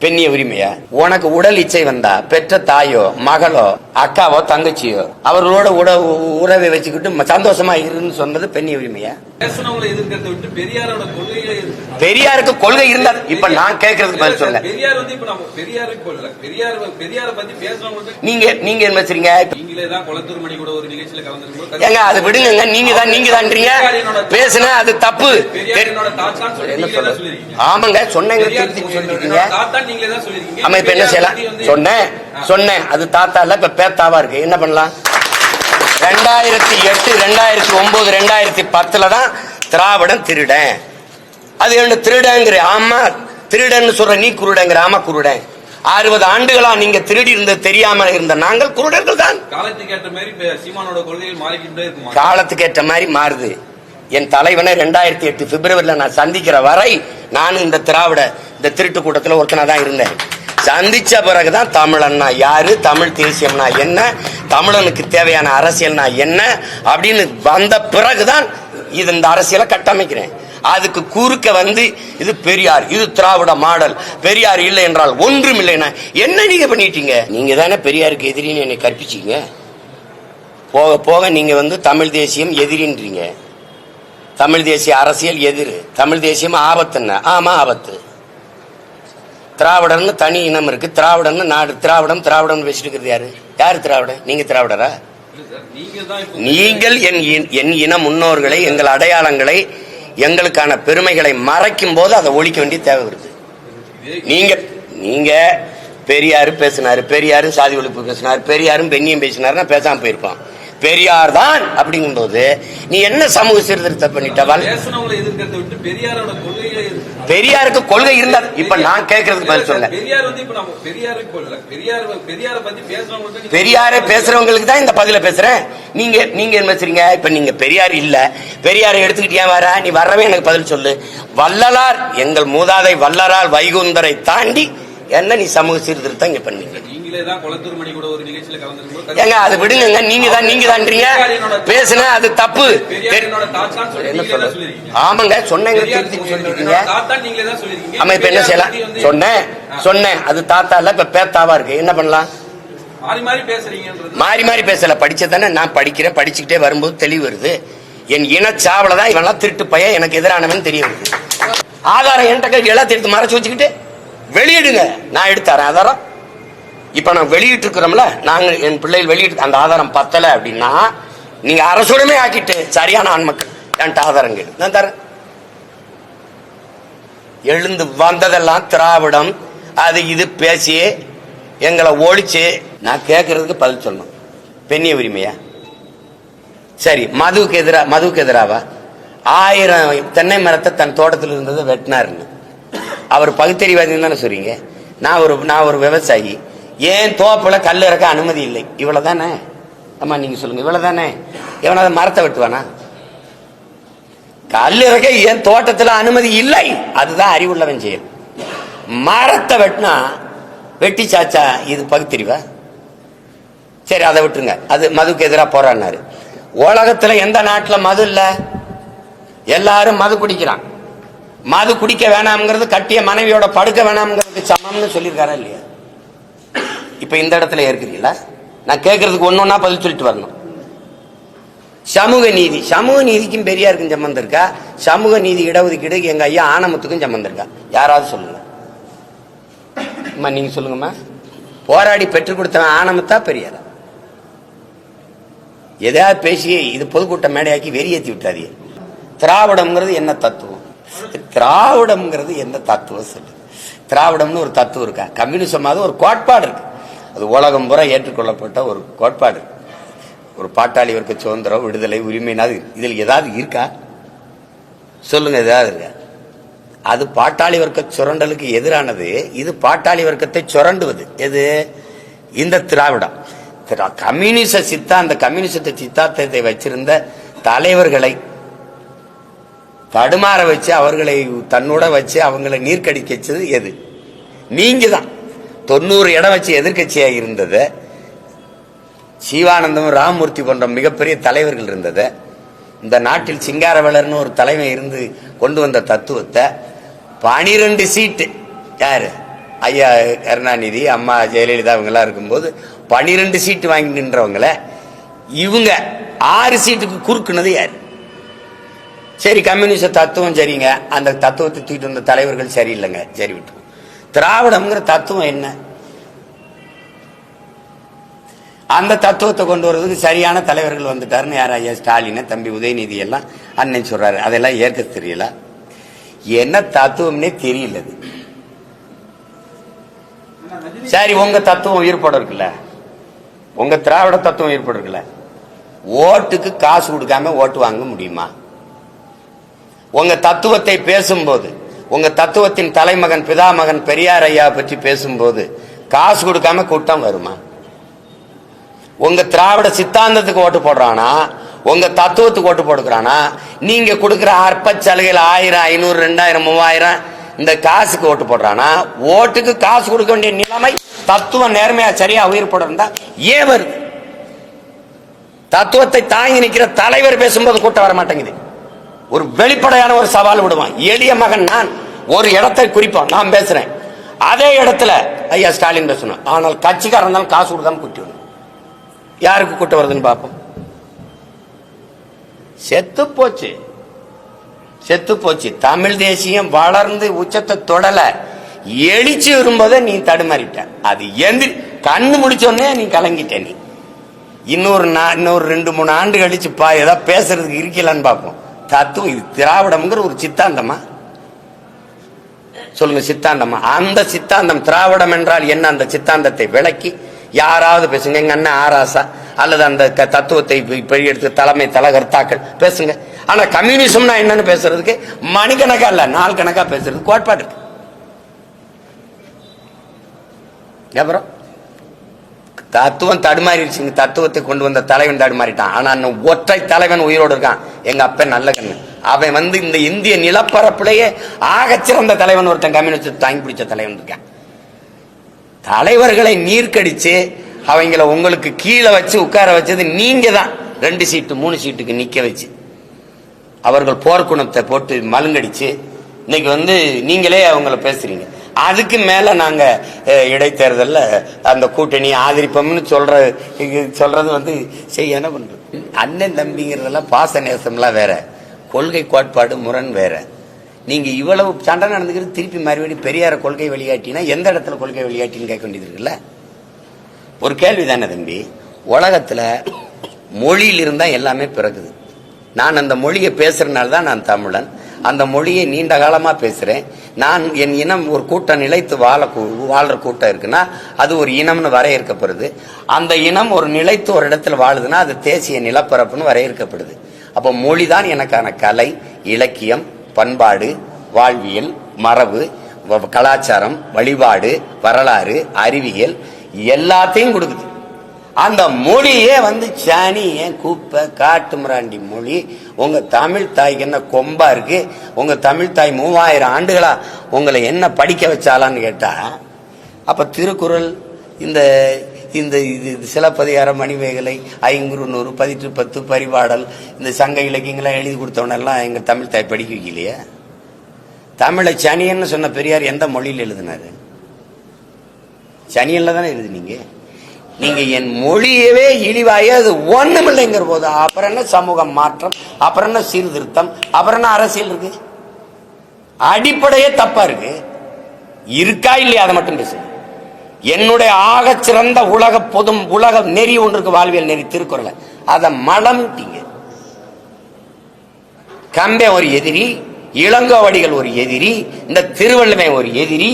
பெண்ணிய உரிமையா? உனக்கு உடல் இச்சை வந்தா பெற்ற தாயோ மகளோ அக்காவோ தங்கச்சியோ அவர்களோட உறவை வச்சுக்கிட்டு சந்தோஷமா இருன்னு சொன்னது பெண்ணிய உரிமையா? பெரியாருக்கு கொள்கை இருந்தா இப்ப நான் கேட்கறதுக்கு பதில் சொல்ல. நீங்க என்ன வச்சுறீங்க? ஏங்க அது விடுங்க, நீங்க தான்றீங்க பேசுன அது தப்பு. ஆமாங்க சொன்னீங்க. ஆமா இப்ப என்ன செய்யலாம்? சொன்னேன் அது தாத்தா இல்ல இப்ப பேத்தாவா இருக்கு. என்ன பண்ணலாம்? 2008 2009 2010 தான் திராவிடன் திருடன். அது என்ன திருடங்கிற? ஆமா திருடன் சொல்ற நீ குருடங்கிற. ஆமா குருடன். 60 ஆண்டுகளா நீங்க திருடி இருந்தது தெரியாம இருந்த நாங்கள் குருடர்கள் தான். காலத்துக்கு ஏற்ற மாதிரி மாறுது. என் தலைவனை 2008 பிப்ரவரியில நான் சந்திக்கிற வரை நானும் இந்த திராவிட இந்த திருட்டு கூட்டத்தில் ஒருத்தனா தான் இருந்தேன். சந்திச்ச பிறகுதான் தமிழன்னா யாரு, தமிழ் தேசியம்னா என்ன, தமிழனுக்கு தேவையான அரசியல்னா என்ன அப்படின்னு வந்த பிறகுதான் இது இந்த அரசியலை கட்டமைக்கிறேன். அதுக்கு குறுக்க வந்து இது பெரியார், இது திராவிட மாடல், பெரியார் இல்லை என்றால் ஒன்றும் இல்லைன்னா என்ன நீங்க பண்ணிட்டீங்க? நீங்க தானே பெரியாருக்கு எதிரின்னு என்னை கற்பிச்சீங்க. போக போக நீங்க வந்து தமிழ் தேசியம் எதிரின்றீங்க. தமிழ் தேசிய அரசியல் எதிர், தமிழ் தேசியம் ஆபத்துன்னு. ஆமா ஆபத்து. திராவிடன்னு தனி இனம் இருக்கு, திராவிடன்னு நாடு. திராவிடம் பேசிட்டு இருக்கிறது யாரு? யாரு திராவிடன்? நீங்க திராவிடரா? நீங்கள் என் இன முன்னோர்களை, எங்கள் அடையாளங்களை, எங்களுக்கான பெருமைகளை மறைக்கும் போது அதை ஒழிக்க வேண்டிய தேவை வருது. நீங்க பெரியாரு பேசினாரு, பெரியாரும் சாதி ஒழிப்பு பேசினாரு, பெரியாரும் பெண்ணியம் பேசினாருன்னா பேசாம போயிருப்பான். பெரியார் தான் அப்படிங்கும் போது நீ என்ன சமூக சீர்திருத்தம் பண்ணிட்டவள்? பெரியாருக்கு கொள்கை இருந்தா இப்ப நான் கேட்கறதுக்கு பதில் சொல்ல. பெரியாரை பேசுறவங்களுக்கு தான் இந்த பதில பேசுறேன். நீங்க என்ன வச்சுறீங்க? இப்ப நீங்க பெரியார் இல்ல, பெரியாரை எடுத்துக்கிட்டியா வர? நீ வரவே எனக்கு பதில் சொல்லு. வள்ளலார், எங்கள் மூதாதை வள்ளலார் வைகுந்தரை தாண்டி என்ன நீ சமூக சீர்திருத்தம் இங்க பண்ணீங்க? ஏங்க அது விடுங்க, நீங்க தான்றீங்க பேசுன அது தப்பு. ஆமாங்க சொன்னீங்க. ஆமா இப்ப என்ன செய்யலாம்? சொன்னேன் அது தாத்தா இல்ல இப்ப பேத்தாவா இருக்கு. என்ன பண்ணலாம்? மாறி மாறி பேசல. படிச்சதானே நான் படிக்கிறேன். படிச்சுக்கிட்டே வரும்போது தெளிவு வருது. என் இனச்சாவலதான் இவெல்லாம் திருட்டு பையன் எனக்கு எதிரானவன் தெரிய வருது. ஆதாரம் என்கிட்ட எல்லாம் திருட்டு மறைச்சு வச்சுக்கிட்டு வெளியிடுங்க, நான் எடுத்தாரேன் ஆதாரம். இப்ப நான் வெளியிட்டு இருக்கிறோம்ல, நாங்க என் பிள்ளைகள் வெளியிட்டு அந்த ஆதாரம் பத்தல அப்படின்னா நீங்க அரசுடமே ஆக்கிட்டு சரியான ஆண்மக்கள் என்கிட்ட ஆதாரம் கேடு நான் தரேன். எழுந்து வந்ததெல்லாம் திராவிடம் அது இது பேசி எங்களை ஒழிச்சு. நான் கேட்கறதுக்கு பதில் சொல்லணும். பெண்ணிய உரிமையா? சரி மதுவுக்கு எதிராவா? 1000 தென்னை மரத்தை தன் தோட்டத்தில் இருந்ததை வெட்டினாருன்னு அவர் பகுத்தறிவாதி தானே சொல்றீங்க. நான் ஒரு விவசாயி, ஏன் தோப்புல கல் இறக்க அனுமதி இல்லை. இவ்வளவுதானே? ஆமா நீங்க சொல்லுங்க, இவ்வளவுதானே? எவனாவது மரத்தை வெட்டுவானா? கல் இறக்க ஏன் தோட்டத்துல அனுமதி இல்லை, அதுதான் அறிவுள்ளவன் செயல். மரத்தை வெட்டினா வெட்டி சாச்சா இது பகுத்தறிவா? சரி அதை விட்டுருங்க. அது மதுக்கு எதிராக போராடினாரு. உலகத்துல எந்த நாட்டுல மது இல்ல? எல்லாரும் மது குடிக்கிறான். மது குடிக்க வேணாம்ங்கிறது கட்டிய மனைவியோட படுக்க வேணாம்ங்கிறது சமம்னு சொல்லியிருக்காரா இல்லையா? இப்ப இந்த இடத்துல இருக்கிறீங்களா? நான் கேட்கறதுக்கு ஒன்னொன்னா பதில் சொல்லிட்டு வரணும். சமூக நீதிக்கும் பெரியாருக்கும் சம்பந்தம் இருக்கா? சமூக நீதி இடஒதுக்கீடு எங்க ஐயா ஆனமுத்துக்கும் சம்பந்தம் இருக்கா? யாராவது சொல்லுங்க. நீங்க சொல்லுங்கம்மா. போராடி பெற்றுக் கொடுத்தவன் ஆனமுத்தா பெரியாரா? எதையாவது பேசி இது பொதுக்கூட்ட மேடையாக்கி வெறியேற்றி விட்டாதீங்க. திராவிடம்ங்கிறது என்ன தத்துவம்? திராவிடம்ங்கிறது என்ன தத்துவம் சொல்லு. திராவிடம்னு ஒரு தத்துவம் இருக்கா? கம்யூனிசம் ஒரு கோட்பாடு இருக்கு. அது உலகம் பூரா ஏற்றுக்கொள்ளப்பட்ட ஒரு கோட்பாடு. ஒரு பாட்டாளி வர்க்க சுதந்திரம், விடுதலை, உரிமை, இதில் ஏதாவது இருக்கா சொல்லுங்க. ஏதாவது இருக்கா? அது பாட்டாளி வர்க்க சுரண்டலுக்கு எதிரானது. இது பாட்டாளி வர்க்கத்தை சுரண்டுவது. எது? இந்த திராவிடம். கம்யூனிச சித்தாந்தத்தை வச்சிருந்த தலைவர்களை தடுமாற வச்சு அவர்களை தன்னோட வச்சு அவங்களை நீர்க்கடிக்கச்சது எது? நீங்க தான். 90 இடம் வச்சு எதிர்கட்சியா இருந்தது. சிவானந்தம், ராமமூர்த்தி போன்ற மிகப்பெரிய தலைவர்கள் இருந்தது. இந்த நாட்டில் சிங்காரவேலர்னு ஒரு தலைமை இருந்து கொண்டு வந்த தத்துவத்தை 12 சீட்டு யாரு ஐயா கருணாநிதி, அம்மா ஜெயலலிதா இவங்கெல்லாம் இருக்கும்போது 12 சீட்டு வாங்கி நின்றவங்கள இவங்க 6 சீட்டுக்கு குறுக்குனது யாரு? சரி, கம்யூனிஸ்ட் தத்துவம் சரிங்க, அந்த தத்துவத்தை தூக்கிட்டு வந்த தலைவர்கள் சரியில்லைங்க, சரி விட்டு. திராவிடம்ங்கிற தத்துவம் என்ன? அந்த தத்துவத்தை கொண்டு வர்றதுக்கு சரியான தலைவர்கள் வந்துட்டாருன்னு யார்? ஐயா ஸ்டாலின், தம்பி உதயநிதி எல்லாம் அண்ணன் சொல்றாரு. அதெல்லாம் ஏற்க தெரியல. என்ன தத்துவம்னே தெரியல. சரி, உங்க தத்துவம் உயிர்ப்பட இருக்குல்ல, உங்க திராவிட தத்துவம் உயிர்ப்பட இருக்குல்ல, ஓட்டுக்கு காசு கொடுக்காம ஓட்டு வாங்க முடியுமா? உங்க தத்துவத்தை பேசும்போது, உங்க தத்துவத்தின் தலைமகன் பிதாமகன் பெரியார் ஐயா பற்றி பேசும்போது காசு கொடுக்காம கூட்டம் வருமா? உங்க திராவிட சித்தாந்தத்துக்கு ஓட்டு போடுறானா, உங்க தத்துவத்துக்கு ஓட்டு போடுக்கிறானா? நீங்க கொடுக்கிற அற்ப சலுகைகள் 1000, 500, 2000, 3000 இந்த காசுக்கு ஓட்டு போடுறானா? ஓட்டுக்கு காசு கொடுக்க வேண்டிய நிலைமை தத்துவம் நேர்மையா சரியா உயிர் போடுறா ஏன் வருது? தத்துவத்தை தாங்கி நிற்கிற தலைவர் பேசும்போது கூட்டம் வர மாட்டேங்குது. ஒரு வெளிப்படையான ஒரு சவால் விடுவான். எளிய மகன் நான் ஒரு இடத்தை குறிப்பான், நான் பேசுறேன், அதே இடத்துல ஐயா ஸ்டாலின் பேசணும். ஆனால் கட்சிக்காரன் இருந்தாலும் காசு கொடுக்காம கூட்டி வரணும். யாருக்கு கூட்டம் வருதுன்னு பார்ப்போம். செத்து போச்சு, செத்து போச்சு. தமிழ் தேசியம் வளர்ந்து உச்சத்தை தொடல, எழுச்சி வரும்போதே நீ தடுமாறிட்ட. அது எந்திரி கண்ணு முடிச்சோடனே நீ கலங்கிட்ட. நீ இன்னொரு 2-3 ஆண்டு கழிச்சு ஏதாவது பேசுறதுக்கு இருக்கலான்னு பார்ப்போம். தத்துவம் இது திராவிடம்ங்கிற ஒரு சித்தாந்தமா? சொல்லுங்க, சித்தாந்தமா? அந்த சித்தாந்தம் திராவிடம் என்றால் என்ன? அந்த சித்தாந்தத்தை விளக்கி யாராவது பேசுங்க. எங்க அண்ணன் ஆராசா அல்லது அந்த தத்துவத்தை எடுத்து தலைமை தலகர்த்தாக்கள் பேசுங்க. ஆனா கம்யூனிசம்னா என்னன்னு பேசுறதுக்கு மணிக்கணக்கா இல்ல, நாள் கணக்கா பேசுறதுக்கு கோட்பாடு இருக்கு. அப்புறம் தத்துவம் தடுமாறிடுச்சுங்க. தத்துவத்தை கொண்டு வந்த தலைவன் தடுமாறிட்டான். ஆனா ஒற்றை தலைவன் உயிரோடு இருக்கான். எங்க அப்பன் நல்ல கண்ணு. அவன் இந்த இந்திய நிலப்பரப்பிலேயே ஆகச்சிறந்த தலைவன் ஒருத்தன், கம்யூனிஸ்ட் தாங்கி பிடிச்ச தலைவன் இருக்கான். தலைவர்களை நீர்க்கடிச்சு அவங்கள உங்களுக்கு கீழே வச்சு உட்கார வச்சது நீங்க தான். 2 சீட்டு 3 சீட்டுக்கு நிக்க வச்சு அவர்கள் போர்க்குணத்தை போட்டு மலுங்கடிச்சு இன்னைக்கு நீங்களே அவங்கள பேசுறீங்க. அதுக்கு மேல நாங்க இடைத்தேர்தல்ல அந்த கூட்டணி ஆதரிப்போம்னு சொல்றது செய்ய என்ன பண்றது? அண்ணன் தம்பிங்கிறதெல்லாம் பாச நேசம்லாம் வேற, கொள்கை கோட்பாடு முரண் வேற. நீங்க இவ்வளவு சண்டை நடந்துக்கிறது திருப்பி மறுபடியும் பெரியார கொள்கை வெளியாட்டினா எந்த இடத்துல கொள்கை வெளியாட்டின்னு கேட்க வேண்டியது இருக்குல்ல? ஒரு கேள்வி தானே தம்பி. உலகத்துல மொழியில் இருந்தா எல்லாமே பிறகுது. நான் அந்த மொழியை பேசுறதுனால தான் நான் தமிழன். அந்த மொழியை நீண்ட காலமா பேசுறேன். நான் என் இனம் ஒரு கூட்டம் நிலைத்து வாழ்ற கூட்டம் இருக்குன்னா அது ஒரு இனம்னு வரையறுக்கப்படுது. அந்த இனம் ஒரு நிலைத்து ஒரு இடத்துல வாழுதுன்னா அது தேசிய நிலப்பரப்புன்னு வரையறுக்கப்படுது. அப்ப மொழிதான் எனக்கான கலை, இலக்கியம், பண்பாடு, வாழ்வியல், மரபு, கலாச்சாரம், வழிபாடு, வரலாறு, அறிவியல் எல்லாத்தையும் கொடுக்குது. அந்த மொழியே சாணி கூப்ப காட்டு மிராண்டி மொழி. உங்க தமிழ் தாய்க்கு என்ன கொம்பா இருக்கு? உங்க தமிழ் தாய் 3000 ஆண்டுகளா உங்களை என்ன படிக்க வச்சாலான்னு கேட்டா, அப்ப திருக்குறள், இந்த இந்த சிலப்பதிகாரம், மணிமேகலை, ஐங்குறுநூறு, 10 பரிபாடல், இந்த சங்க இலக்கியங்களாம் எழுதி கொடுத்தவனெல்லாம் எங்க தமிழ் தாய் படிக்க வைக்கலையா? தமிழை சனியன்னு சொன்ன பெரியார் எந்த மொழியில் எழுதினாரு? சனியன்ல தானே எழுதுனீங்க. நீங்க என் மொழியவே இழிவாய அது ஒண்ணுமில்லைங்கிற போது அப்புறம் என்ன சமூக மாற்றம், அப்புறம் என்ன சீர்திருத்தம், அப்புறம் என்ன அரசியல் இருக்கு? அடிப்படையே தப்பா இருக்கு. இருக்கா இல்லையா அதை மட்டும் பேசு. என்னுடைய ஆக சிறந்த உலக நெறி ஒன்று இருக்கு, வாழ்வியல் நெறி, திருக்குறளை. அதை மலம்ட்டீங்க. கம்பே ஒரு எதிரி, இளங்கோவடிகள் ஒரு எதிரி, இந்த திருவள்ளுவன் ஒரு எதிரி.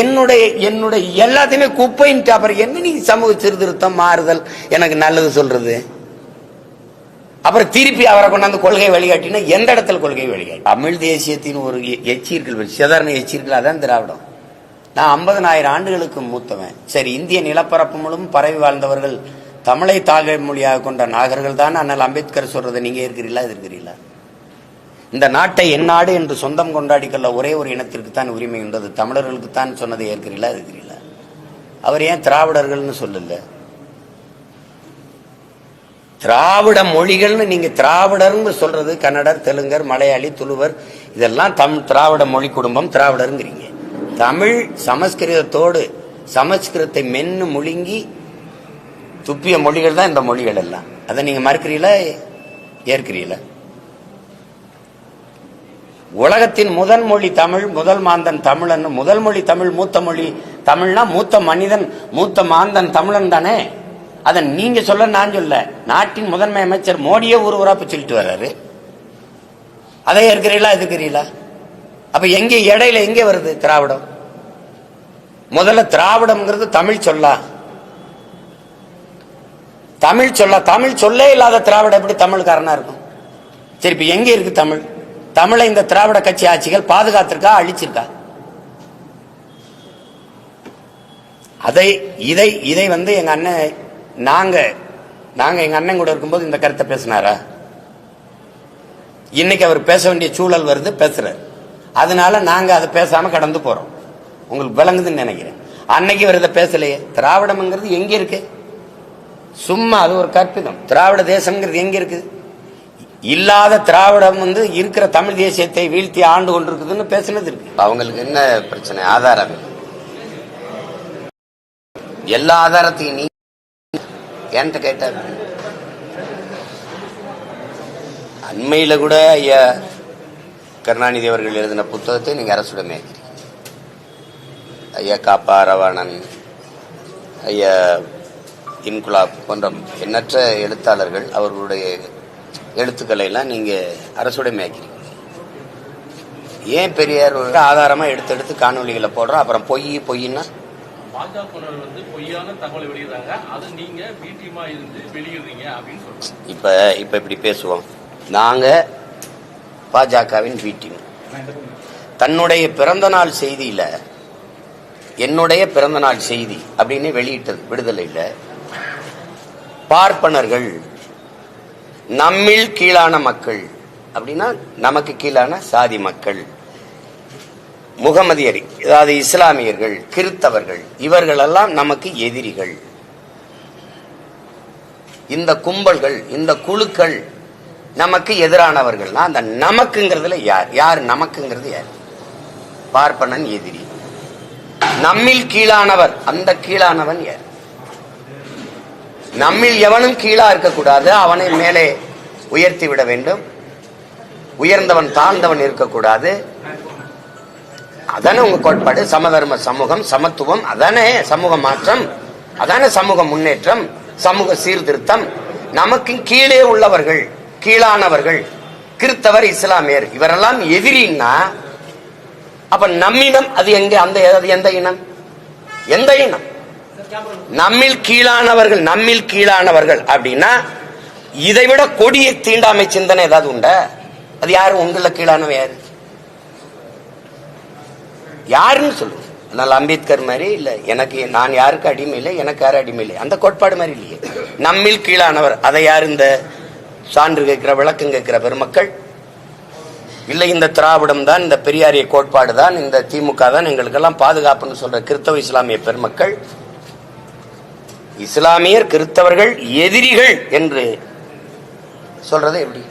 என்னுடைய எல்லாத்தையுமே குப்பைன்ட்டு அப்புறம் என்ன நீ சமூக சீர்திருத்தம், மாறுதல், எனக்கு நல்லது சொல்றது? அப்புறம் திருப்பி அவரை கொண்டாந்து கொள்கை வழிகாட்டினா எந்த இடத்துல கொள்கை வழிகாட்டி? தமிழ் தேசியத்தின் ஒரு எச்சீர்கள், சிதறன எச்சீர்கள், அதான் திராவிடம். நான் 50,000 ஆண்டுகளுக்கு மூத்தவன். சரி, இந்திய நிலப்பரப்பு முழுவதும் பரவி வாழ்ந்தவர்கள் தமிழை தாழ் மொழியாக கொண்ட நாகர்கள் தான் அண்ணல் அம்பேத்கர் சொல்றதை நீங்க இருக்கிறீங்களா? இது இருக்கிறீங்களா? இந்த நாட்டை என் நாடு என்று சொந்தம் கொண்டாடிக்கொள்ள ஒரே ஒரு இனத்திற்கு தான் உரிமை உண்டது, தமிழர்களுக்கு தான் சொன்னதை ஏற்கிறீங்களா? இருக்கிறீங்களா? அவர் ஏன் திராவிடர்கள்னு சொல்லல? திராவிட மொழிகள்னு நீங்க திராவிடர்னு சொல்றது கன்னடர், தெலுங்கர், மலையாளி, துளுவர், இதெல்லாம் திராவிட மொழி குடும்பம், திராவிடருங்கிறீங்க. தமிழ் சமஸ்கிருதத்தோடு சமஸ்கிருதத்தை மென்னு முழுங்கி துப்பிய மொழிகள் தான் இந்த மொழிகள் எல்லாம். அதை நீங்க மறுக்கிறீங்களா, ஏற்கிறீங்களா? உலகத்தின் முதல் மொழி தமிழ், முதல் மாந்தன் தமிழன். முதல் மொழி தமிழ், மூத்த மொழி தமிழ்னா மூத்த மனிதன், மூத்த மாந்தன் தமிழன் தானே. அதை நீங்க சொல்ல, நான் சொல்ல. நாட்டின் முதன்மை அமைச்சர் மோடியே ஊரா சொல்லிட்டு வர்றாரு. அதை ஏற்கிறீங்களா, எதிர்க்கிறீங்களா? அப்ப எங்க இடையில எங்க வருது திராவிடம்? முதல்ல திராவிடம்ங்கிறது தமிழ் சொல்லா, தமிழ் சொல்ல. தமிழ் சொல்லே இல்லாத திராவிட எப்படி தமிழ்காரனா இருக்கும்? சரி, இப்ப எங்க இருக்கு தமிழ்? தமிழை இந்த திராவிட கட்சி ஆட்சிகள் பாதுகாத்திருக்கா, அழிச்சிருக்கா? இதை எங்க அண்ணன், நாங்க எங்க அண்ணன் கூட இருக்கும்போது இந்த கருத்தை பேசினாரா? இன்னைக்கு அவர் பேச வேண்டிய சூழல் வருது, பேசுறாரு. அதனால நாங்க அதை பேசாம கடந்து போறோம். உங்களுக்கு விளங்குதுன்னு நினைக்கிறேன். அன்னைக்கு அவர் இதை பேசலையே. திராவிடம்ங்கிறது எங்க இருக்கு? சும்மா அது ஒரு கற்பிதம். திராவிட தேசம்ங்கிறது எங்க இருக்கு? இல்லாத திராவிடம் இருக்கிற தமிழ் தேசியத்தை வீழ்த்தி ஆண்டு கொண்டிருக்குதுன்னு பேசினது இருக்கு. அவங்களுக்கு என்ன பிரச்சனை? ஆதாரம். எல்லா ஆதாரத்தையும் நீ என்கிட்ட கேட்டார். அண்மையில கூட ஐயா கருணாநிதி அவர்கள் எழுதின புத்தகத்தை நீங்க அரசுடமே ஐயா காப்பா ரவாணன், ஐயா இன்குலாப் போன்ற எண்ணற்ற எழுத்தாளர்கள் அவர்களுடைய எழுத்துக்களை எல்லாம் நீங்க அரசுடைமையாக்கிறீங்க. ஏன் பெரியார் ஆதாரமா எடுத்து காணொலிகளை போடுறோம், அப்புறம் பொய்னா பாஜகவினர் பொய்யான தகவலை வெளியிடுறாங்க, அதை நீங்க வீட்டியமா இருந்து வெளியிடுறீங்க அப்படின்னு சொல்றாங்க. இப்ப இப்படி பேசுவோம். நாங்க பாஜகவின் வீட்டியம். தன்னுடைய பிறந்த நாள் செய்தியில என்னுடைய பிறந்த நாள் செய்தி அப்படின்னு வெளியிட்டது விடுதலையில, பார்ப்பனர்கள் நம்மில் கீழான மக்கள் அப்படின்னா நமக்கு கீழான சாதி மக்கள், முகமதியர், அதாவது இஸ்லாமியர்கள், கிறித்தவர்கள், இவர்களெல்லாம் நமக்கு எதிரிகள். இந்த கும்பல்கள், இந்த குழுக்கள் நமக்கு எதிரானவர்கள். அந்த நமக்குங்கிறதுல யார் நமக்குங்கிறது யார்? பார்ப்பனன் எதிரி. நம்மில் கீழானவர், அந்த கீழானவன் யார்? நம்மில் எவனும் கீழா இருக்கக்கூடாது, அவனை மேலே உயர்த்தி விட வேண்டும். உயர்ந்தவன் தாழ்ந்தவன் இருக்கக்கூடாது. அதானே உங்க கோட்பாடு. சமதர்ம சமூகம், சமத்துவம், அதானே சமூக மாற்றம், அதானே சமூக முன்னேற்றம், சமூக சீர்திருத்தம். நமக்கு கீழே உள்ளவர்கள், கீழானவர்கள், கிறித்தவர், இஸ்லாமியர், இவரெல்லாம் எதிரின்னா அப்ப நம்மிடம் அது எங்க? அந்த எந்த இனம்? எந்த இனம்? நம்மில் கீழானவர்கள். நம்மில் கீழானவர்கள் அப்படின்னா இதை விட கொடிய தீண்டாமை சிந்தனை ஏதாவது உண்டா? அது யாரு? உங்கள கீழானவன் யாரு? யாருன்னு சொல்லுங்க. அதனால அம்பேத்கர் மாதிரி இல்ல, எனக்கு நான் யாருக்கு அடிமை இல்லை, எனக்கு யாரும் அடிமை இல்லை, அந்த கோட்பாடு மாதிரி இல்லையே. நம்மில் கீழானவர், அதை யார்? இந்த சான்று கேட்கிற, விளக்கம் கேட்கிற பெருமக்கள் இல்லை, இந்த திராவிடம் தான், இந்த பெரியாரிய கோட்பாடு தான், இந்த திமுக தான் எங்களுக்கெல்லாம் பாதுகாப்புன்னு சொல்ற கிறிஸ்தவ இஸ்லாமிய பெருமக்கள், இஸ்லாமியர் கிறிஸ்தவர்கள் எதிரிகள் என்று சொல்றது எப்படி?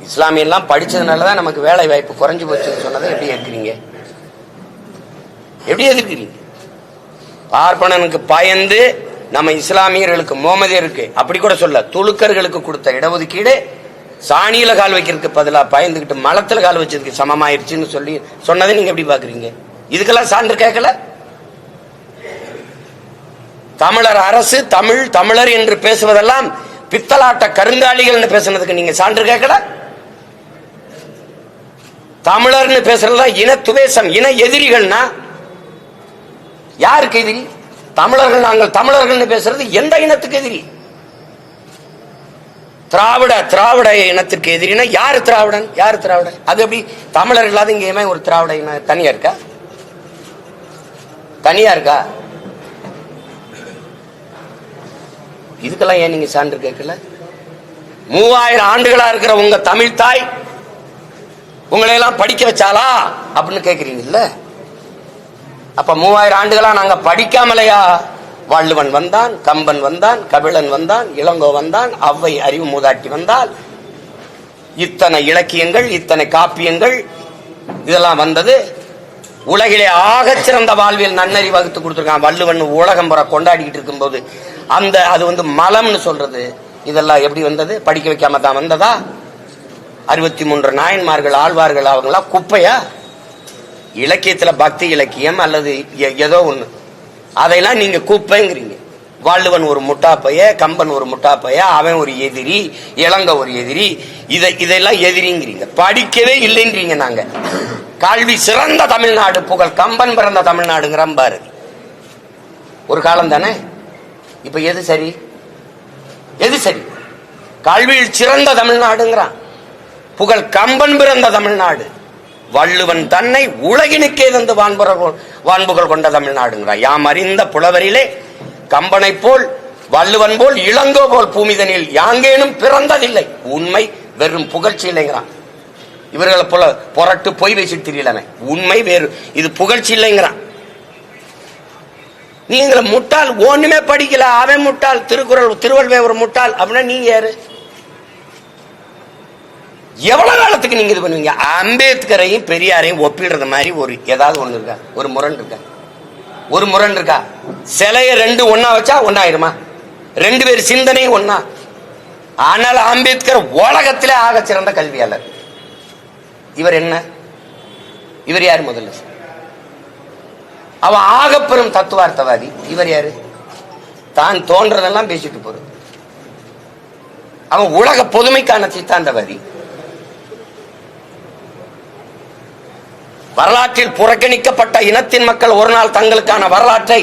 இஸ்லாமியெல்லாம் படிச்சதுனாலதான் நமக்கு வேலை வாய்ப்பு குறைஞ்சு போச்சுன்னு சொன்னதை எப்படி ஏற்கிறீங்க? எப்படி எதிர்க்கிறீங்க? பார்ப்பனனுக்கு பயந்து நம்ம இஸ்லாமியர்களுக்கு, முகமதியருக்கு அப்படி கூட சொல்ல, துலுக்கர்களுக்கு கொடுத்த இடஒதுக்கீடு சாணியில கால் வைக்கிறதுக்கு பதிலா பயந்துகிட்டு மலத்துல கால் வச்சதுக்கு சமமாயிருச்சுன்னு சொல்லி சொன்னதை நீங்க எப்படி பாக்குறீங்க? இதுக்கெல்லாம் சான்று கேட்கல. தமிழர் அரசு, தமிழ், தமிழர் என்று பேசுவதெல்லாம் பித்தலாட்ட கருங்காலிகள் பேசுனதுக்கு நீங்க சான்று கேட்கல. தமிழர்னு பேசுறதா இன துவேசம், இன எதிரிகள்னா யாருக்கு எதிரி? தமிழர்கள், நாங்கள் தமிழர்கள் பேசுறது எந்த இனத்துக்கு எதிரி? திராவிட இனத்திற்கு எதிரினா யாரு திராவிடன்? யாரு திராவிடன்? அது எப்படி? தமிழர் இல்லாத இங்கேயுமே ஒரு திராவிட இனம் தனியா இருக்கா? தனியா இருக்கா? இதுக்கெல்லாம் ஏன் நீங்க சான்று கேட்கல? 3000 ஆண்டுகளா இருக்கிற உங்க தமிழ் தாய் உங்களை எல்லாம் படிக்க வச்சாலா அப்படின்னு கேக்குறீங்கல்ல? அப்ப 3000 ஆண்டுகளா நாங்க படிக்காமலையா? வள்ளுவன் வந்தான், கம்பன் வந்தான், கபிலன் வந்தான், இளங்கோ வந்தான், ஔவை அறிவு மூதாட்டி வந்தால், இத்தனை இலக்கியங்கள், இத்தனை காப்பியங்கள், இதெல்லாம் வந்தது. உலகிலே ஆகச் சிறந்த வாழ்வியல் நன்னறி வகுத்து கொடுத்துருக்கான் வள்ளுவன். உலகம் புற கொண்டாடிக்கிட்டு இருக்கும்போது அது மலம்னு சொல்றது. இதெல்லாம் எப்படி வந்தது? படிக்க வைக்காம தான் வந்ததா? 63 நாயன்மார்கள் ஆழ்வார்கள் அவங்களாம் குப்பையா? இலக்கியத்துல பக்தி இலக்கியம் அல்லது ஏதோ ஒண்ணு, அதையெல்லாம் நீங்க குப்பைங்கிறீங்க. வள்ளுவன் ஒரு முட்டாப்பைய, கம்பன் ஒரு முட்டாப்பைய, அவன் ஒரு எதிரி, இளங்க ஒரு எதிரி, இதெல்லாம் எதிரிங்கிறீங்க. படிக்கவே இல்லைன்றீங்க. நாங்க கல்வி சிறந்த தமிழ்நாடு, புகழ் கம்பன் பிறந்த தமிழ்நாடுங்கிற பாரதி. ஒரு காலம் தானே. இப்ப எது சரி? எது சரி? கல்வியில் சிறந்த தமிழ்நாடுங்கிறான், புகழ் கம்பன் பிறந்த தமிழ்நாடு. வள்ளுவன் தன்னை உலகினுக்கே தந்து வான்புகழ் கொண்ட தமிழ்நாடுங்கிறான். யாம் அறிந்த புலவரிலே கம்பனை போல் வள்ளுவன் போல் இளங்கோ போல் பூமிதனில் யாங்கேனும் பிறந்ததில்லை. உண்மை வெறும் புகழ்ச்சி இல்லைங்கிறான். இவர்களை போல புரட்டு பொய் வச்சு தெரியலமே. உண்மை வேறு, இது புகழ்ச்சி இல்லைங்கிறான். நீங்கள முட்டாள், ஒண்ணுமே படிக்கல, அவன் முட்டாள், திருக்குறள் திருவள்ளுவர் ஒரு முட்டாள் அப்படின்னா நீங்க யாரு? எவ்வளவு காலத்துக்கு நீங்க இது பண்ணுவீங்க? அம்பேத்கரையும் பெரியாரையும் ஒப்பிடுறது மாதிரி ஒரு ஏதாவது ஒண்ணு இருக்கா? ஒரு முரண் இருக்கா? ஒரு முரண் இருக்கா? சிலைய ரெண்டு ஒன்னா வச்சா ஒன்னாயிருமா? ரெண்டு பேர் சிந்தனையும் ஒன்னா. ஆனால் அம்பேத்கர் உலகத்திலே ஆக சிறந்த கல்வியாளர். இவர் என்ன? இவர் யாரு? முதல்ல அவன் ஆகப்பெரும் தத்துவார்த்தவாதி. இவர் யாரு? தான் தோன்றதெல்லாம் பேசிட்டு போறது. அவன் உலக பொதுமைக்கான சித்தாந்தவாதி. வரலாற்றில் புறக்கணிக்கப்பட்ட இனத்தின் மக்கள் ஒரு நாள் தங்களுக்கான வரலாற்றை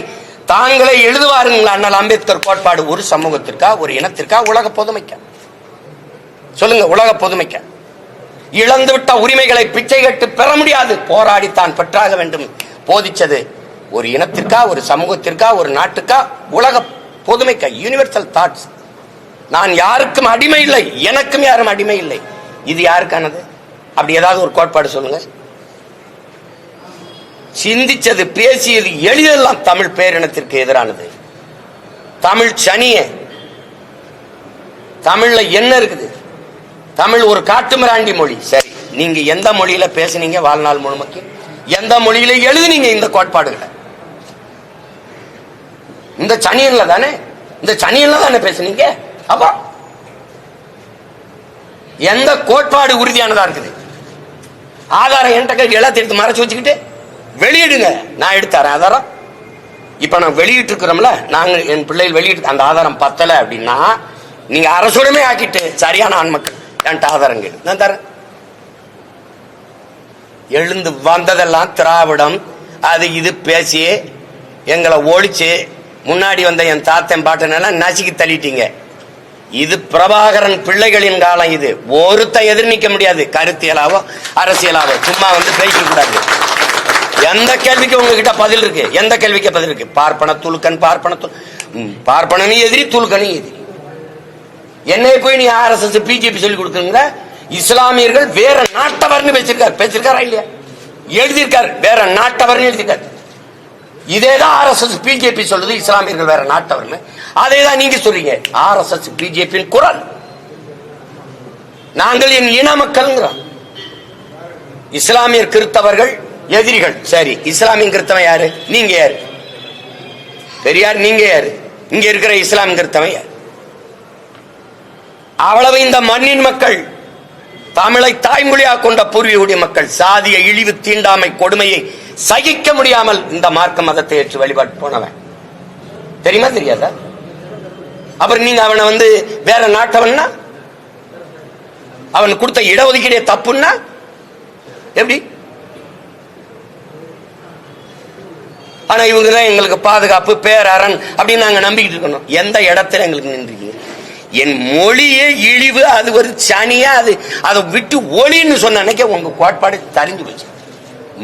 தாங்களே எழுதுவாருங்களா? அண்ணல் அம்பேத்கர் கோட்பாடு ஒரு சமூகத்திற்கா, ஒரு இனத்திற்கா, உலக பொதுமைக்கா? சொல்லுங்க. உலக பொதுமைக்கா? இழந்துவிட்ட உரிமைகளை பிச்சை கட்டு பெற முடியாது, போராடித்தான் பெற்றாக வேண்டும் போதிச்சது ஒரு இனத்திற்கா, ஒரு சமூகத்திற்கா, ஒரு நாட்டுக்கா, உலக பொதுமைக்கா? Universal thoughts. நான் யாருக்கும் அடிமை இல்லை, எனக்கும் யாரும் அடிமை இல்லை. இது யாருக்கானது? அப்படி ஏதாவது ஒரு கோட்பாடு சொல்லுங்க. சிந்திச்சது, பேசியது, எளிதெல்லாம் தமிழ் பேரினத்திற்கு எதிரானது. தமிழ் சனிய. தமிழ்ல என்ன இருக்குது? தமிழ் ஒரு காட்டுமிராண்டி மொழி. சரி, நீங்க எந்த மொழியில பேசுனீங்க வாழ்நாள் முழுமைக்கு? எந்த மொழியில எழுதுனீங்க இந்த கோட்பாடுகளை? இந்த சனியன்ல தானே, இந்த சனியன்ல தானே பேசுனீங்க. அப்ப எந்த கோட்பாடு உறுதியானதா இருக்குது? ஆதாரம் என்கிட்ட எல்லாத்தையும் எடுத்து மறைச்சு வச்சுக்கிட்டு வெளியிடுங்க, நான் எடுத்தாரேன் ஆதாரம். இப்ப நான் வெளியிட்டு இருக்கிறோம்ல, நாங்க என் பிள்ளைகள் வெளியிட்டு அந்த ஆதாரம் பத்தல அப்படின்னா நீங்க அரசுடமே ஆக்கிட்டு சரியான ஆண்மக்கள் என்கிட்ட ஆதாரம் கேடு, நான் தரேன். எழுந்து வந்ததெல்லாம் திராவிடம் அது இது பேசி எங்களை ஒழிச்சு முன்னாடி வந்த என் தாத்தன் பாட்டனெல்லாம் நசுக்கி தள்ளிட்டீங்க. இது பிரபாகரன் பிள்ளைகளின் காலம். இது ஒருத்த எதிர் நிக்க முடியாது, கருத்தியலாவோ அரசியலாவோ. சும்மா வந்து பேசிக்க கூடாது. எந்த கேள்விக்கு உங்ககிட்ட பதில் இருக்கு? எந்த கேள்விக்கு பதில் இருக்கு? பார்ப்பன துலுக்கன், பார்ப்பனனும் எதிரி, துலுக்கனும் எதிரி. என்னை போய் நீ RSS பிஜேபி சொல்லி கொடுக்குறீங்க. இஸ்லாமியர்கள் வேற நாட்டவர்னு பேசிருக்காரா இல்லையா? எழுதியிருக்காரு, வேற நாட்டவர்னு எழுதியிருக்காரு. இதேதான் RSS பிஜேபி சொல்லுது, இஸ்லாமியர்கள் வேற நாட்டவர்னு. அதேதான் நீங்க சொல்றீங்க. RSS பிஜேபியின் குரல். நாங்கள் என் இன மக்கள்ங்கிறோம். இஸ்லாமியர் கிறிஸ்தவர்கள் எதிரிகள். சரி, இஸ்லாமிய கிறிஸ்தவன் யாரு? நீங்க யாரு? பெரியார் நீங்க யாரு? இங்க இருக்கிற இஸ்லாமிய கிறிஸ்தவன் யாரு? அவ்வளவு இந்த மண்ணின் மக்கள், தமிழை தாய்மொழியாக கொண்ட பூர்வீக மக்கள் சாதிய இழிவு, தீண்டாமை, கொடுமையை சகிக்க முடியாமல் இந்த மார்க்க மதத்தை ஏற்று வழிபாட்டு போனவன். தெரியுமா தெரியாதா? அப்புறம் நீங்க அவனை வந்து வேற நாட்டவன்னா, அவன் கொடுத்த இடஒதுக்கீடே தப்புன்னா எப்படி? ஆனா இவங்கதான் எங்களுக்கு பாதுகாப்பு, பேரரண் அப்படின்னு நாங்க நம்பிக்கிட்டு இருக்கணும். எந்த இடத்துல எங்களுக்கு நின்றீங்க? என் மொழியே இழிவு, அது ஒரு சனியா, அதை விட்டு ஒளின்னு சொன்ன அன்னைக்கு உங்க கோட்பாடு தெரிஞ்சு போச்சு.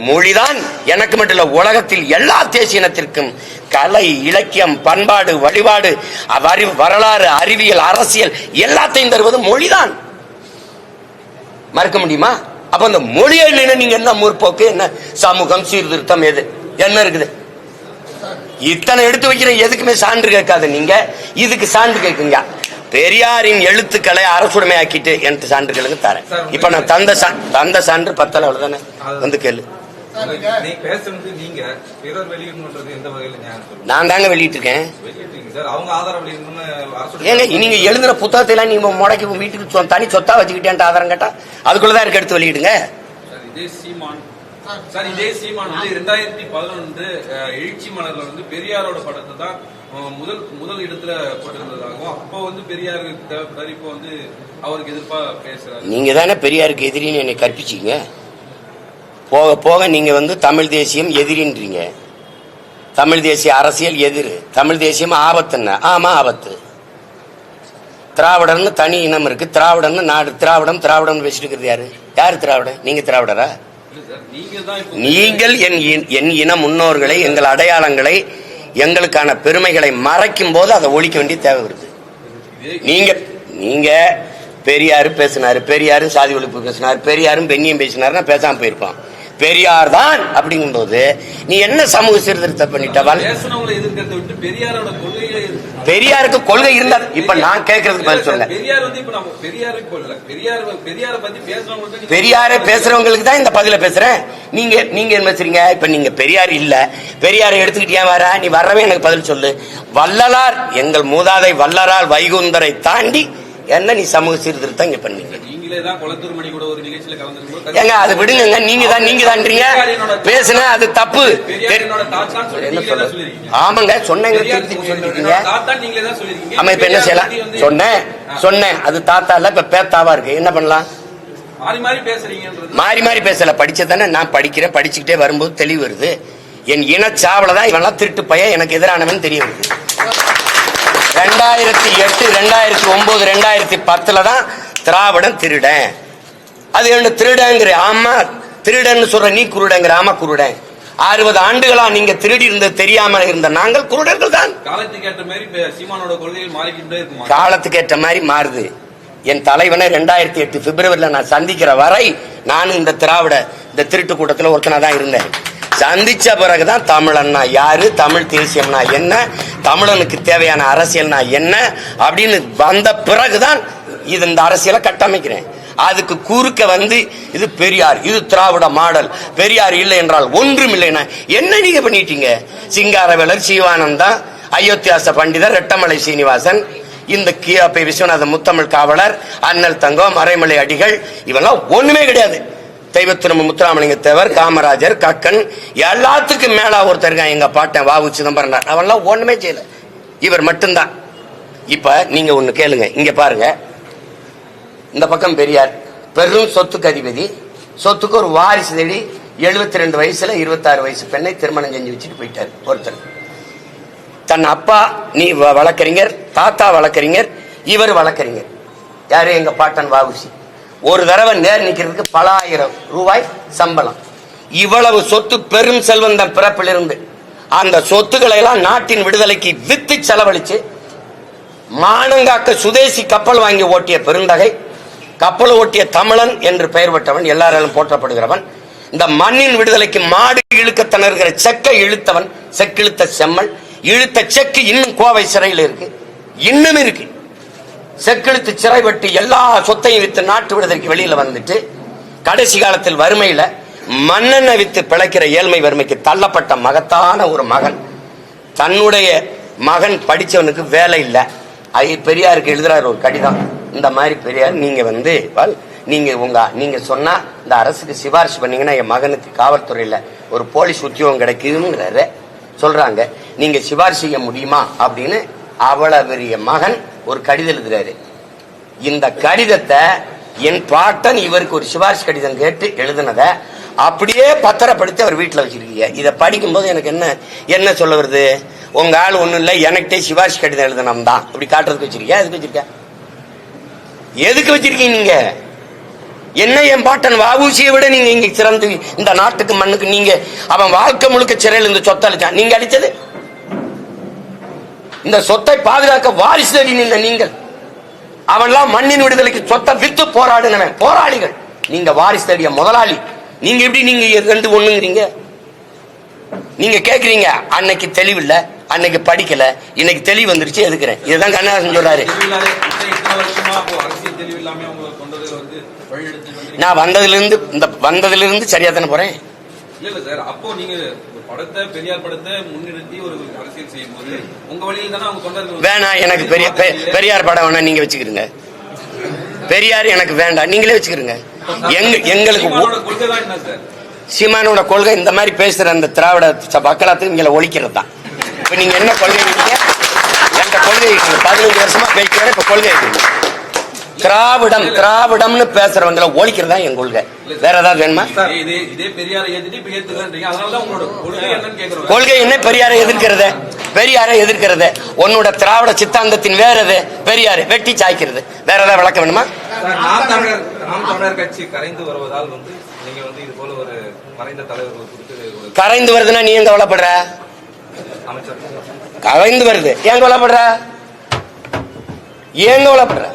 மொழிதான் எனக்கு மட்டும் இல்ல, உலகத்தில் எல்லா தேசிய இனத்திற்கும் கலை, இலக்கியம், பண்பாடு, வழிபாடு, வரலாறு, அறிவியல், அரசியல் எல்லாத்தையும் தருவது மொழிதான். மறுக்க முடியுமா? அப்ப அந்த மொழியை இல்லைன்னா நீங்க என்ன முற்போக்கு, என்ன சமூகம், சீர்திருத்தம், எது என்ன இருக்குது? இத்தனை எடுத்து வைக்கிற எதுக்குமே சான்று கேட்காது. நீங்க இதுக்கு சான்று கேட்குங்க. பெரியாரின் எழுத்துக்களை அரசுடைமையாக்கிட்டு எனக்கு சான்றுகளுக்கு தரேன். இப்ப நான் தந்த சான்று பத்தல அவ்வளவுதானே, வந்து கேளு. நான் தாங்க வெளியிட்டு இருக்கேன். ஏங்க நீங்க எழுதுற புத்தகத்தை எல்லாம் நீங்க முடக்கி வீட்டுக்கு தனி சொத்தா வச்சுக்கிட்டேன் ஆதாரம் கேட்டா அதுக்குள்ளதான் இருக்கு, எடுத்து வெளியிடுங்க. சார் இதே சீமான் வந்து 2011 எழுச்சி மலர்ல வந்து பெரியாரோட படத்தை தான் முதல் இடத்துல போட்டிருந்ததாகவும், அப்போ வந்து பெரியாருக்கு தேவைப்பட்டாரு, இப்போ வந்து அவருக்கு எதிர்ப்பா பேசுறாரு. நீங்க தானே பெரியாருக்கு எதிரின்னு என்னை கற்பிச்சீங்க. போக போக நீங்க வந்து தமிழ் தேசியம் எதிரின்றீங்க. தமிழ் தேசிய அரசியல் எதிர், தமிழ் தேசியம் ஆபத்துன்னு. ஆமா ஆபத்து. திராவிடர்னு தனி இனம் இருக்கு, திராவிடம்னு நாடு. திராவிடம் பேசிட்டு இருக்கிறது யாரு? யாரு திராவிடன்? நீங்க திராவிடரா? நீங்கள் என் இன முன்னோர்களை, எங்கள் அடையாளங்களை, எங்களுக்கான பெருமைகளை மறைக்கும் போது அதை ஒழிக்க வேண்டிய தேவை வருது. நீங்க பெரியாரு பேசினாரு, பெரியாரு சாதி ஒழிப்பு பேசினாரு, பெரியாரும் பெண்ணியம் பேசினாருன்னா பேசாம போயிருப்பான். பெரியார் தான் அப்படிங்கும் போது நீ என்ன சமூக சீர்திருத்த பண்ணிட்டவள்? பெரியாருக்கு கொள்கை இருந்தா இப்ப நான் கேட்கறதுக்கு பதில் சொல்ல. பெரியாரை பேசுறவங்களுக்கு தான் இந்த பதில பேசுறேன். நீங்க என்ன பேசுறீங்க? இப்ப நீங்க பெரியார் இல்ல, பெரியாரை எடுத்துக்கிட்டியா வர, நீ வரவே எனக்கு பதில் சொல்லு. வள்ளலார், எங்கள் மூதாதை வள்ளலார் வைகுந்தரை தாண்டி என்ன நீ சமூக சீர்திருத்தம் இங்க பண்ணீங்க? ஏங்க அது விடுங்க, நீங்க தான்றீங்க பேசுன அது தப்பு. என்ன சொல்ல? ஆமாங்க சொன்னீங்க, சொல்லிருக்கீங்க. ஆமா இப்ப என்ன செய்யலாம்? சொன்னேன் அது தாத்தா இல்ல, இப்ப பேத்தாவா இருக்கு. என்ன பண்ணலாம்? மாறி மாறி பேசல. படிச்சதானே நான் படிக்கிறேன், படிச்சுக்கிட்டே வரும்போது தெளிவு வருது. என் இனச்சாவலதான் இவெல்லாம் திருட்டு பையன் எனக்கு எதிரானவன் தெரிய வருது. 2008, 2009, 2010 தான் திராவிடன் திருடன். அது என்ன திருடங்கிற? ஆமா திருடன் சொல்ற, நீ குருடங்கிற. ஆமா குருடன். 60 ஆண்டுகளா நீங்க திருடி இருந்தது தெரியாம இருந்த நாங்கள் குருடர்கள் தான். காலத்துக்கு ஏற்ற மாதிரி மாறுது. என் தலைவனை 2008 பிப்ரவரியில நான் சந்திக்கிற வரை நானும் இந்த திருட்டு கூட்டத்தில் ஒருத்தனா தான் இருந்தேன். சந்திச்ச பிறகுதான் தமிழன்னா யாரு, தமிழ் தேசியம்னா என்ன, தமிழனுக்கு தேவையான அரசியல்னா என்ன அப்படின்னு வந்த பிறகுதான் இது இந்த அரசியலை கட்டமைக்கிறேன். அதுக்கு குறுக்க வந்து இது பெரியார், இது திராவிட மாடல், பெரியார் இல்லை என்றால் ஒன்றும் இல்லைன்னா என்ன நீங்க பண்ணிட்டீங்க? சிங்காரவேலர், சிவானந்தா, அயோத்தியாச பண்டிதர், ரெட்டமலை சீனிவாசன், இந்த கியாபை விஸ்வநாத முத்தமிழ் காவலர், அண்ணல் தங்கம், மறைமலை அடிகள், இவெல்லாம் ஒண்ணுமே கிடையாது. தெய்வத்திரும்ப முத்துராமலிங்க தேவர், காமராஜர், கக்கன், எல்லாத்துக்கும் மேலா ஒருத்தர் இருக்கான் எங்க பாட்டன் வாவு சிதம்பரம். அவெல்லாம் ஒண்ணுமே செய்யல, இவர் மட்டும்தான். இப்ப நீங்க ஒண்ணு கேளுங்க, இங்க பாருங்க. இந்த பக்கம் பெரியார் பெரும் சொத்துக்கு அதிபதி, சொத்துக்கு ஒரு வாரிசு தேடி 72 வயசுல 26 வயசு பெண்ணை திருமணம் செஞ்சு வச்சுட்டு போயிட்டார் ஒருத்தர். தன் அப்பா நீ வழக்கறிஞர், தாத்தா வழக்கறிஞர், இவர் வழக்கறிஞர். யாரு? எங்க பாட்டன் வாவுசி. ஒரு தடவை நேர் நிக்கிறதுக்கு பல ஆயிரம் ரூபாய் சம்பளம். இவ்வளவு சொத்து, பெரும் செல்வந்தன் பிறப்பிலிருந்து அந்த சொத்துக்களை எல்லாம் நாட்டின் விடுதலைக்கு வித்து செலவழிச்சு மானங்காக்க சுதேசி கப்பல் வாங்கி ஓட்டிய பெருந்தகை, கப்பல் ஓட்டிய தமிழன் என்று பெயர் பெற்றவன், எல்லாராலும் போற்றப்படுகிறவன். இந்த மண்ணின் விடுதலைக்கு மாடு இழுக்க திணறுகிற செக்கை இழுத்தவன், செக்கிழுத்த செம்மல். இழுத்த செக்கு இன்னும் கோவை சிறையில் இருக்கு, இன்னும் இருக்கு. செக்கிழுத்து சிறை வெட்டி எல்லா சொத்தையும் வித்து நாட்டு விடுதலைக்கு வெளியில வந்துட்டு கடைசி காலத்தில் வறுமையில மண்ணெண்ணெய் வித்து பிழைக்கிற ஏழ்மை வறுமைக்கு தள்ளப்பட்ட மகத்தான ஒரு மகன். தன்னுடைய மகன் படிச்சவனுக்கு வேலை இல்லை. பெரியாருக்கு எழுதுறாரு ஒரு கடிதம். இந்த மாதிரி பெரியார், நீங்க சொன்னா இந்த அரசுக்கு சிபாரிசு பண்ணீங்கன்னா என் மகனுக்கு காவல்துறையில ஒரு போலீஸ் உத்தியோகம் கிடைக்குதுங்கிறாரு சொல்றாங்க. நீங்க சிபாரிசு செய்ய முடியுமா அப்படின்னு அவ்வளவு பெரிய மகன் ஒரு கடிதம் எழுதுறாரு. இந்த கடிதத்தை என் பாட்டன் இவருக்கு ஒரு சிபாரிசு கடிதம் கேட்டு எழுதுனத அப்படியே பத்திரப்படுத்தி அவர் வீட்டுல வச்சிருக்கீங்க. இதை படிக்கும் போது எனக்கு என்ன சொல்ல வருது? உங்க ஆள் ஒண்ணும் இல்ல, எனக்கிட்டே சிபாரிசு கடிதம் எழுதணும் தான் அப்படி காட்டுறதுக்கு வச்சிருக்கேன். எதுக்கு வச்சிருக்க? எதுக்கு வச்சிருக்கீங்க நீங்க? என்ன என் பாட்டன் வாவூசியை விட நீங்க இங்க சிறந்து இந்த நாட்டுக்கு மண்ணுக்கு நீங்க அவன் வாழ்க்கை முழுக்க சிறையில் இந்த சொத்தை அளிச்சான். நீங்க அளிச்சது இந்த சொத்தை பாதுகாக்க வாரிசு தேடி நின்ற நீங்கள். அவன்லாம் மண்ணின் விடுதலைக்கு சொத்தை வித்து போராடினவன், போராளிகள். நீங்க வாரிசு தேடிய முதலாளி. நீங்க எப்படி நீங்க ரெண்டு ஒண்ணுங்கிறீங்க? நீங்க கேக்குறீங்க அன்னைக்கு தெளிவில்லை, அன்னைக்கு படிக்கல, இன்னைக்கு தெளிவு வந்துருச்சு எதுக்குறேன். இதுதான் கண்ணதாசன் சொல்றாரு. நான் வந்ததுல இருந்து சரியா தானே போறேன். இல்ல சார், அப்போ நீங்க படத்தை பெரியார் படத்தை முன்னிறுத்தி ஒரு அரசியல் செய்யும் போது உங்க வழியில் தானே அவங்க தொண்டர்கள் வேணாம், எனக்கு பெரியார் படம் வேணா, நீங்க வச்சுக்கிறீங்க. பெரியார் எனக்கு வேண்டாம், நீங்களே வச்சுக்கிறீங்க. எங்களுக்கு கொள்கை தான் என்ன சார்? சீமானோட கொள்கை இந்த மாதிரி பேசுற அந்த திராவிட மக்களாத்துக்கு இங்க ஒழிக்கிறது தான். இப்ப நீங்க என்ன கொள்கை இருக்கீங்க? எந்த கொள்கை 15 வருஷமா பேசுறேன். இப்ப கொள்கை திராவிடம்னு பேசுறவங்களை ஒழிக்கிறதா என் கொள்கை. வேற ஏதாவது வேணுமா? கொள்கை என்ன? பெரியாரை எதிர்க்கிறது. பெரியாரை எதிர்க்கிறது உன்னோட திராவிட சித்தாந்தத்தின் வேற எது? பெரியாரு வெட்டி சாய்க்கிறது. வேற ஏதாவது விளக்க வேணுமா? கட்சி கரைந்து வருவதால் நீங்க இது போல ஒரு மறைந்த தலைவர்கள் கரைந்து வருதுன்னா நீ எங்க கவலைப்படுற? கரைந்து வருது ஏன் கவலைப்படுற? ஏன் கவலைப்படுற?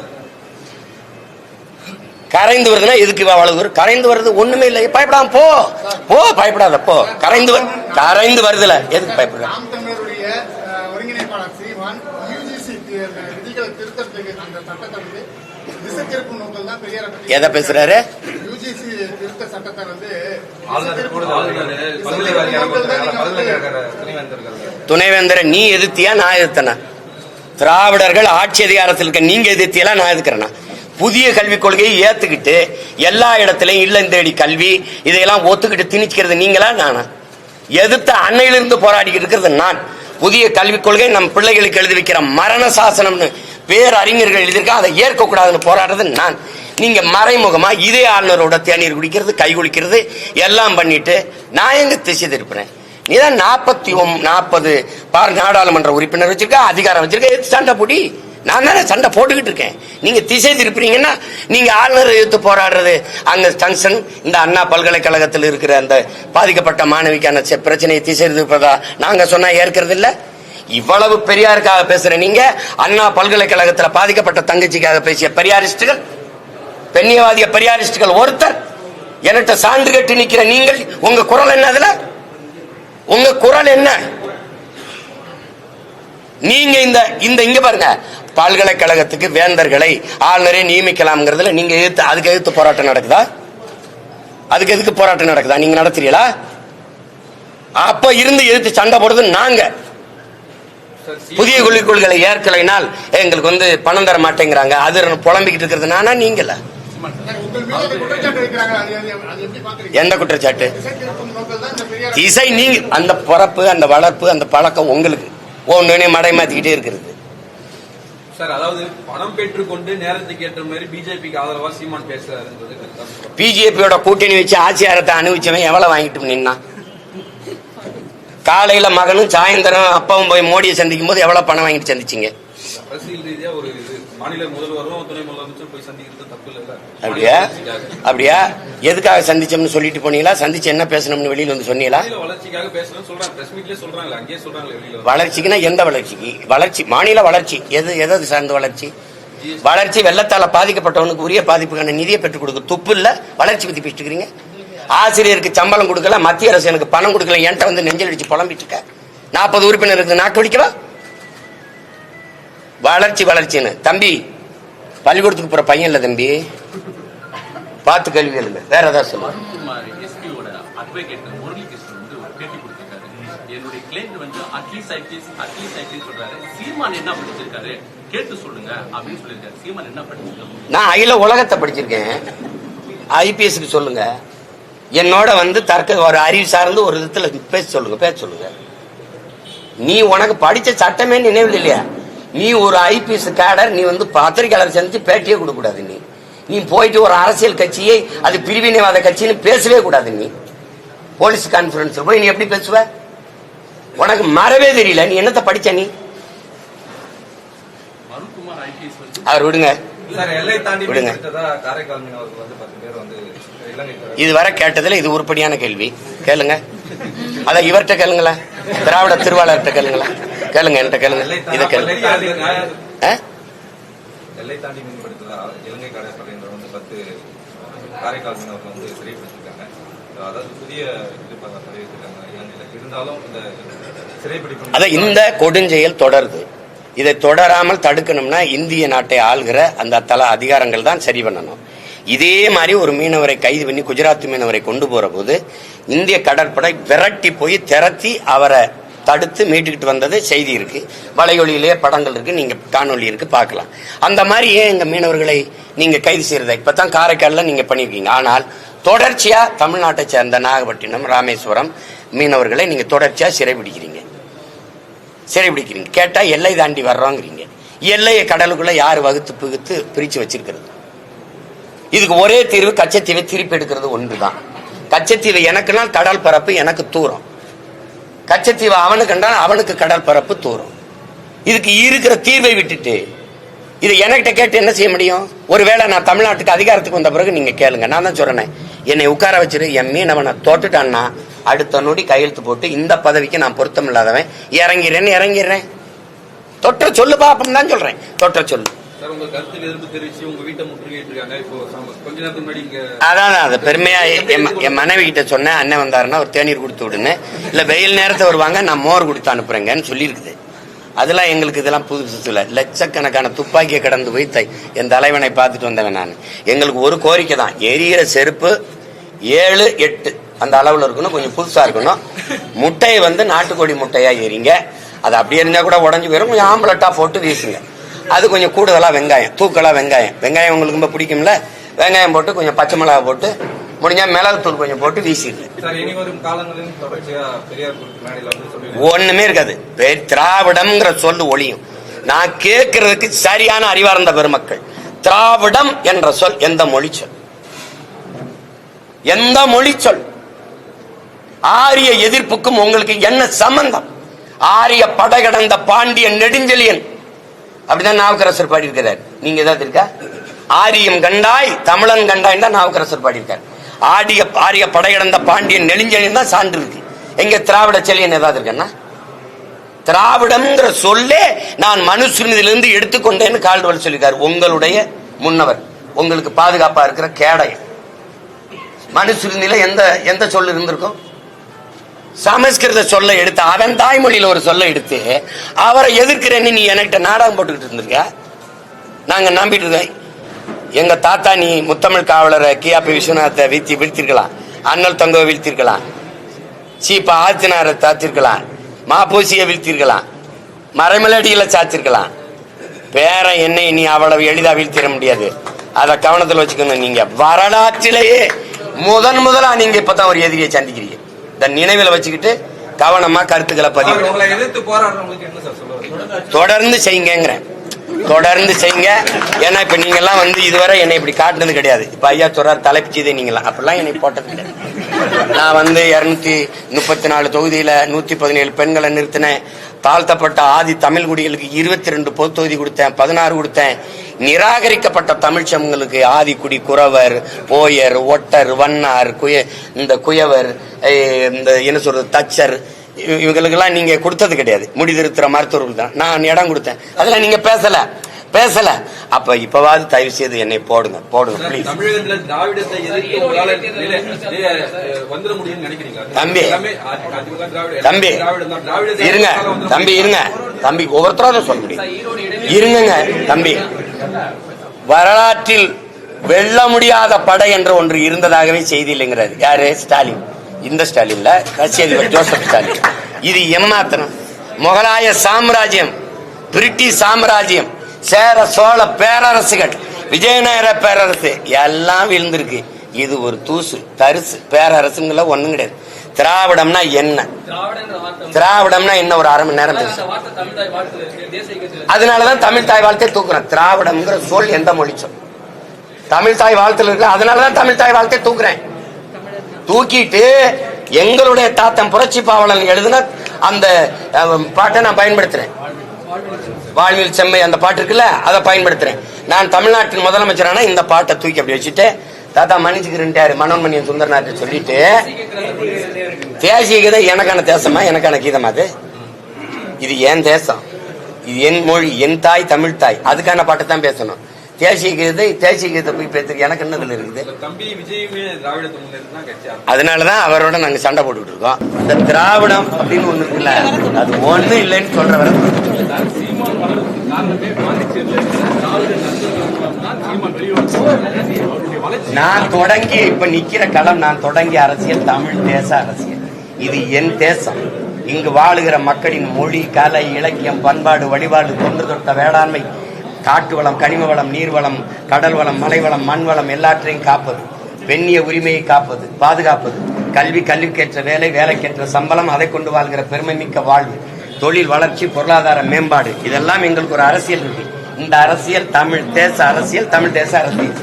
கரைந்து வருதுன்னா எதுக்கு அவ்வளவு? கரைந்து வருது ஒண்ணுமே இல்லை, பயப்படாம போ போ, பயப்படாத போ. கரைந்து வருதுல எதுக்கு பயப்படுற? ஒருங்கிணைப்பாளர் சீமான் யுஜிசி விதிகளை திருத்தத்துக்கு அந்த சட்டத்தை எதை பேசுறாரு? யுஜிசி திருத்த சட்டத்தை துணைவேந்தரை நீ எதிர்த்தியா நான் எதிர்த்தனா? திராவிடர்கள் ஆட்சி அதிகாரத்தில் இருக்க நீங்க எதிர்த்தியா நான் எதிர்க்கிறேன்னா? புதிய கல்விக் கொள்கையை ஏத்துக்கிட்டு எல்லா இடத்திலையும் இல்லம் தேடி கல்வி இதையெல்லாம் ஒத்துக்கிட்டு திணிக்கிறது நீங்களா நானா? எதிர்த்த அன்னையிலிருந்து போராடிக்கிட்டு இருக்கிறது நான். புதிய கல்விக் கொள்கை நம் பிள்ளைகளுக்கு எழுதி வைக்கிற மரண சாசனம்னு பேரறிஞர்கள் எழுதியிருக்கா, அதை ஏற்க கூடாதுன்னு போராடுறது நான். நீங்க மறைமுகமா இதே ஆளுநரோட தேநீர் குடிக்கிறது, கை குளிக்கிறது எல்லாம் பண்ணிட்டு நான் எங்க திசை திருப்புறேன்? நீதான் 40 நாடாளுமன்ற உறுப்பினர் வச்சிருக்க, அதிகாரம் வச்சிருக்க, சண்டை போடி. நான் தானே சண்டை போட்டுக்கிட்டு இருக்கேன். நீங்க திசை திருப்புறீங்கன்னா நீங்க ஆளுநரை எதிர்த்து போராடுறது அங்க ஜங்ஷன் இந்த அண்ணா பல்கலைக்கழகத்தில் இருக்கிற அந்த பாதிக்கப்பட்ட மாணவிக்கான பிரச்சனையை திசை திருப்பதா நாங்க சொன்னா ஏற்கிறது இல்ல. இவ்வளவு பெரியாருக்காக பேசுற நீங்க அண்ணா பல்கலைக்கழகத்தில் பாதிக்கப்பட்ட தங்கச்சிக்காக பேசிய பெரியாரிஸ்டுகள், பெண்ணியவாதிய பெரியாரிஸ்டுகள் ஒருத்தர் என்கிட்ட சான்று கட்டி நிக்கிற நீங்கள் உங்க குரல் என்ன? அதுல உங்க குரல் என்ன? நீங்க இந்த இங்க பாருங்க, பல்கலைக்கழகத்துக்கு வேந்தர்களை ஆளுநரை நியமிக்கலாம்ங்கிறதுல நீங்க அதுக்கு எதிர்த்து போராட்டம் நடக்குதா? அதுக்கு எதுக்கு போராட்டம் நடக்குதா? நீங்க நடத்துறீங்களா? அப்ப இருந்து எதிர்த்து சண்டை போடுறது நாங்க. புதிய கல்விக் கொள்கைகளை ஏற்கலைனால் எங்களுக்கு பணம் தர மாட்டேங்கிறாங்க, அது புலம்பிக்கிட்டு இருக்கிறது நானா நீங்கள? எந்த குற்றச்சாட்டு? இசை நீங்க அந்த பிறப்பு அந்த வளர்ப்பு அந்த பழக்கம் உங்களுக்கு ஒன்னு மடை மாத்திக்கிட்டே இருக்கிறது சார். அதாவது பணம் பெற்றுக்கொண்டு நேரத்துக்கு ஏற்ற மாதிரி பிஜேபிக்கு ஆதரவா சீமான் பேசுறாரு. பிஜேபியோட கூட்டணி வச்சு ஆட்சியாரத்தை அனுபவிச்சவன் எவ்வளவு வாங்கிட்டு நின்னா? காலையில மகனும் சாயந்தரம் அப்பாவும் போய் மோடியை சந்திக்கும் போது எவ்வளவு பணம் வாங்கிட்டு சந்திச்சீங்க? அரசியல் ரீதியா ஒரு மாநில முதல்வரும் துணை முதலமைச்சரும் போய் சந்திக்கிறது தப்பு இல்ல. அப்படியா? எதுக்காக சந்திச்சோம்னு சொல்லிட்டு போனீங்களா? சந்திச்சு என்ன பேசணும்னு வெளியில வந்து சொன்னீங்களா? வளர்ச்சிக்காக பேசணும்னு சொல்றாங்க, பிரஸ் மீட்லயே சொல்றாங்க, அங்கேயே சொல்றாங்க வெளியில. வளர்ச்சிக்குன்னா எந்த வளர்ச்சிக்கு? வளர்ச்சி மாநில வளர்ச்சி எது சார்ந்த வளர்ச்சி? வளர்ச்சி வெள்ளத்தால பாதிக்கப்பட்டவனுக்கு உரிய பாதிப்புக்கான நிதியை பெற்றுக் கொடுக்க துப்பு இல்ல. வளர்ச்சி பத்தி பேசிட்டு இருக்கீங்க. ஆசிரியருக்கு சம்பளம் கொடுக்கல, மத்திய அரசு எனக்கு பணம் கொடுக்கல, என்கிட்ட நெஞ்சல் அடிச்சு புலம்பிட்டு இருக்க. 40 உறுப்பினருக்கு நாட்டு வலிக்கவா? வளர்ச்சின்னு தம்பி பள்ளிக்கூடத்துக்கு போற பையன் இல்ல தம்பி, பார்த்து கல்வி எழுங்க. வேற ஏதாவது சொல்லுங்க. நான் அகில உலகத்தை படிச்சிருக்கேன். ஐபிஎஸ்க்கு சொல்லுங்க. என்னோட தர்க்க ஒரு அறிவு சார்ந்து ஒரு விதத்துல பேச சொல்லுங்க. நீ உனக்கு படிச்ச சட்டமே நினைவில் இல்லையா? நீ ஒரு ஐபிஎஸ் கேடர், நீ பத்திரிகையாளர் சந்திச்சு பேட்டியே கொடுக்க கூடாது. நீ போயிட்டு ஒரு அரசியல் கட்சியை அது பிரிவினைவாத கட்சின்னு பேசவே கூடாது. நீ போலீஸ் கான்பரன்ஸ்ல போய் நீ எப்படி பேசுவ? உனக்கு மறவே தெரியல. நீ என்னத்த படிச்ச? நீ அவர் விடுங்க. இதுவரை கேட்டதுல இது உருப்படியான கேள்வி. கேளுங்க. அத இவர்கிட்ட கேளுங்களா, திராவிட திருவாளர்கிட்ட கேளுங்களா? கேளுங்க, என்கிட்ட கேளுங்க. இத கேளுங்க. எல்லை தாண்டி மீன்படுத்ததா இலங்கை கடற்படை 10 காரைக்கால் மீனவர்கள் சிறைப்படுத்திருக்காங்க. அதாவது புதிய இது தெரிவித்திருக்காங்க இலங்கையில. இருந்தாலும் இந்த அத இந்த கொடுஞ்செயல் தொடருது. இதை தொடராமல் தடுக்கணும்னா இந்திய நாட்டை ஆள்கிற அந்த தல அதிகாரங்கள் தான் சரி பண்ணணும். இதே மாதிரி ஒரு மீனவரை கைது பண்ணி குஜராத் மீனவரை கொண்டு போற போது இந்திய கடற்படை விரட்டி போய் திரட்டி அவரை தடுத்து மீட்டுக்கிட்டு வந்தது செய்தி இருக்கு, வலையொலியிலேயே படங்கள் இருக்கு, நீங்க காணொலி இருக்கு, பார்க்கலாம். அந்த மாதிரி ஏன் எங்க மீனவர்களை நீங்க கைது செய்யறத இப்பதான் காரைக்கால்ல நீங்க பண்ணிருக்கீங்க. ஆனால் தொடர்ச்சியா தமிழ்நாட்டை சேர்ந்த நாகப்பட்டினம், ராமேஸ்வரம் மீனவர்களை நீங்க தொடர்ச்சியா சிறைபிடிக்கிறீங்க. கேட்டா எல்லை தாண்டி வர்றோங்கிறீங்க. எல்லையை கடலுக்குள்ள யாரு வகுத்து பிகுத்து பிரிச்சு வச்சிருக்கிறது? இதுக்கு ஒரே தீர்வு கச்சத்தீவை திருப்பி எடுக்கிறது ஒன்றுதான். கச்சத்தீவு எனக்குனால் கடல் பரப்பு எனக்கு தூரம், கச்சத்தீவு அவனுக்கு என்றால் அவனுக்கு கடல் பரப்பு தூரம். இதுக்கு இருக்கிற தீர்வை விட்டுட்டு இது என்கிட்ட கேட்டு என்ன செய்ய முடியும்? ஒருவேளை நான் தமிழ்நாட்டுக்கு அதிகாரத்துக்கு வந்த பிறகு நீங்க கேளுங்க. நான் தான் சொல்றேன், என்னை உட்கார வச்சிரு, என் மீனவனை தோட்டுட்டான்னா அடுத்த நொடி கையெழுத்து போட்டு இந்த பதவிக்கு நான் பொருத்தம் இல்லாதவன் இறங்கிறேன். தொற்ற சொல்லு பாப்பம் தான் சொல்றேன், தொற்ற சொல்லு. அதான் அது பெருமையா என் மனைவி கிட்ட சொன்னேன், அண்ணன் வந்தாருன்னா ஒரு தேநீர் கொடுத்து விடுன்னு, இல்ல வெயில் நேரத்தை வருவாங்க நான் மோர் கொடுத்து அனுப்புறேங்கன்னு சொல்லி இருக்குது. அதெல்லாம் எங்களுக்கு இதெல்லாம் புதுசு இல்ல. லட்சக்கணக்கான துப்பாக்கியை கடந்து போய் என் தலைவனை பார்த்துட்டு வந்தவன் நான். எங்களுக்கு ஒரு கோரிக்கை தான், எரியிற செருப்பு 7, 8 அந்த அளவுல இருக்கணும், கொஞ்சம் புதுசா இருக்கணும். முட்டையை நாட்டுக்கோழி முட்டையா எரிங்க, அது அப்படியே இருந்தா கூட உடஞ்சு போயிடும். கொஞ்சம் ஆம்பளட்டா போட்டு வீசுங்க. அது கொஞ்சம் கூடுதலா வெங்காயம், தூக்கலா வெங்காயம் உங்களுக்கு ரொம்ப பிடிக்கும்ல, வெங்காயம் போட்டு கொஞ்சம் பச்சை மிளகா போட்டு முடிஞ்சா மிளகுத்தூள் கொஞ்சம் போட்டு வீசிடுங்க. ஒண்ணுமே இருக்காது, திராவிடம்ங்கிற சொல்லு ஒளியும். நான் கேட்கறதுக்கு சரியான அறிவார்ந்த பெருமக்கள், திராவிடம் என்ற சொல் எந்த மொழி சொல்? எந்த மொழி சொல்? ஆரிய எதிர்ப்புக்கும் உங்களுக்கு என்ன சம்பந்தம்? ஆரிய படை கடந்த பாண்டியன் நெடுஞ்செழியன் அப்படிதான் நாவுக்கரசர் பாடி இருக்கிறார். நீங்க ஏதாவது இருக்கா? ஆரியம் கண்டாய் தமிழன் கண்டாய் தான் நாவுக்கரசர் பாடி இருக்கார். ஆரிய படை கடந்த பாண்டியன் நெடுஞ்செழியன் தான் சான்று இருக்கு. எங்க திராவிட செழியன் ஏதாவது இருக்கா? திராவிடம்ங்கிற சொல்லே நான் மனுஸ்மிருதியிலிருந்து எடுத்துக்கொண்டேன்னு கால்டுவல் சொல்லியிருக்காரு. உங்களுடைய முன்னவர், உங்களுக்கு பாதுகாப்பா இருக்கிற கேடயம். மனுஸ்மிருதியில எந்த சொல் இருந்திருக்கும்? சமஸ்கிருத சொல்ல எடுத்து அவன் தாய்மொழியில ஒரு சொல்ல எடுத்து அவரை எதிர்க்கிறேன்னு நீ என்கிட்ட நாடகம் போட்டுக்கிட்டு இருந்திருக்க. நாங்க நம்பிட்டு இருக்கோம். எங்க தாத்தா நீ முத்தமிழ் காவலரை கியாபி விஸ்வநாத்தை வீழ்த்திருக்கலாம், அண்ணல் தங்கவை வீழ்த்திருக்கலாம், சீப்பா ஆத்தினாரை தாத்திருக்கலாம், மாப்பூசியை வீழ்த்திருக்கலாம், மறைமலடிகளை சாத்திருக்கலாம். பேர என்னை நீ அவ்வளவு எளிதா வீழ்த்திட முடியாது. அதை கவனத்தில் வச்சுக்கணும். நீங்க வரலாற்றிலேயே முதலா நீங்க இப்பதான் ஒரு எதிரியை சந்திக்கிறீங்க. இந்த நினைவில் வச்சுக்கிட்டு கவனமா கருத்துக்களை பதிவு தொடர்ந்து செய்யுங்கிறேன். தொடர்ந்து செய்யுங்க. ஏன்னா இப்ப நீங்க எல்லாம் இதுவரை என்னை இப்படி காட்டுனது கிடையாது. இப்ப ஐயா சொல்றாரு தலைப்பு செய்தே நீங்களாம், அப்படிலாம் என்னை போட்டது கிடையாது. நான் 234 தொகுதியில 117 பெண்களை நிறுத்தினேன். தாழ்த்தப்பட்ட ஆதி தமிழ் குடிகளுக்கு 22 பொது தொகுதி கொடுத்தேன், 16 கொடுத்தேன். நிராகரிக்கப்பட்ட தமிழ் சமூகங்களுக்கு ஆதிக்குடி, குறவர், போயர், ஒட்டர், வண்ணார், இந்த குயவர், இந்த என்ன சொல்றது தச்சர், இவங்களுக்கெல்லாம் நீங்க கொடுத்தது கிடையாது. முடிதிருத்துற மருத்துவர்கள் தான் நான் இடம் கொடுத்தேன். அதெல்லாம் நீங்க பேசல. அப்ப இப்பவாது தயவு செய்து என்னை போடுங்க ப்ளீஸ். தம்பி ஒவ்வொருத்தரும் சொல்ல முடியும். இருங்க தம்பி, வரலாற்றில் வெல்ல முடியாத படை என்ற ஒன்று இருந்ததாகவே செய்தி இல்லைங்கிறாரு. யாரு? ஸ்டாலின். இந்த ஸ்டாலின்ல கட்சி அதிபர் ஜோசப் ஸ்டாலின். இது ஏமாத்தனம். முகலாய சாம்ராஜ்யம், பிரிட்டிஷ் சாம்ராஜ்யம், சேர சோழ பேரரசுகள், விஜயநகர பேரரசு எல்லாம் விழுந்திருக்கு. இது ஒரு தூசு தரிசு. பேரரசுங்கள ஒண்ணும் கிடையாது. திராவிடம்னா என்ன? திராவிடம்னா என்ன? ஒரு அரை மணி நேரம் பேச. அதனாலதான் தமிழ் தாய் வாழ்த்தை தூக்குறேன். திராவிடம்ங்கிற சொல் எந்த மொழி சொல்? தமிழ் தாய் வாழ்த்துல இருக்கு. அதனாலதான் தமிழ் தாய் வாழ்த்தை தூக்குறேன். தூக்கிட்டு எங்களுடைய தாத்தன் புரட்சி பாவலன் எழுதின அந்த பாட்டை நான் பயன்படுத்துறேன். வாழ்வில் செம்மை அந்த பாட்டு இருக்குல்ல, அதை பயன்படுத்துறேன். நான் தமிழ்நாட்டின் முதலமைச்சரான இந்த பாட்டை தூக்கி அப்படி வச்சுட்டு தாத்தா மன்னிச்சுக்கிறேன்ட்டாரு மனோன்மணியன் சுந்தரநாதன் சொல்லிட்டு, தேசிய கீதை எனக்கான தேசமா, எனக்கான கீதமா? அது இது என் தேசம், இது என் மொழி, என் தாய் தமிழ் தாய். அதுக்கான பாட்டை தான் பேசணும். தேசிய கீதத்தை போய் பேத்து எனக்கு என்னதுல இருக்குது. தம்பி விஜயுமே திராவிட முன்னேற்றம் தான் கட்சி. அதனாலதான் அவரோட நாங்க சண்டை போட்டுட்டு இருக்கோம். இந்த திராவிடம் அப்படின்னு ஒண்ணு இருக்குல்ல, அது ஒண்ணு இல்லைன்னு சொல்றவரை நான் தொடங்கி இப்ப நிக்கிற களம், நான் தொடங்கிய அரசியல் தமிழ் தேச அரசியல். இது என் தேசம். இங்கு வாழுகிற மக்களின் மொழி, கலை, இலக்கியம், பண்பாடு, வழிபாடு, தொன்று தொட்ட வேளாண்மை, காட்டு வளம், கனிம வளம், நீர்வளம், கடல் வளம், மலை வளம், மண் வளம் எல்லாற்றையும் காப்பது, பெண்ணிய உரிமையை காப்பது, பாதுகாப்பது, கல்விக்கேற்ற வேலை, வேலைக்கேற்ற சம்பளம், அதை கொண்டு வாழ்கிற பெருமை மிக்க வாழ்வு, தொழில் வளர்ச்சி, பொருளாதார மேம்பாடு, இதெல்லாம் எங்களுக்கு ஒரு அரசியல் இருக்கு. இந்த அரசியல் தமிழ் தேச அரசியல், தமிழ் தேச அரசியல்.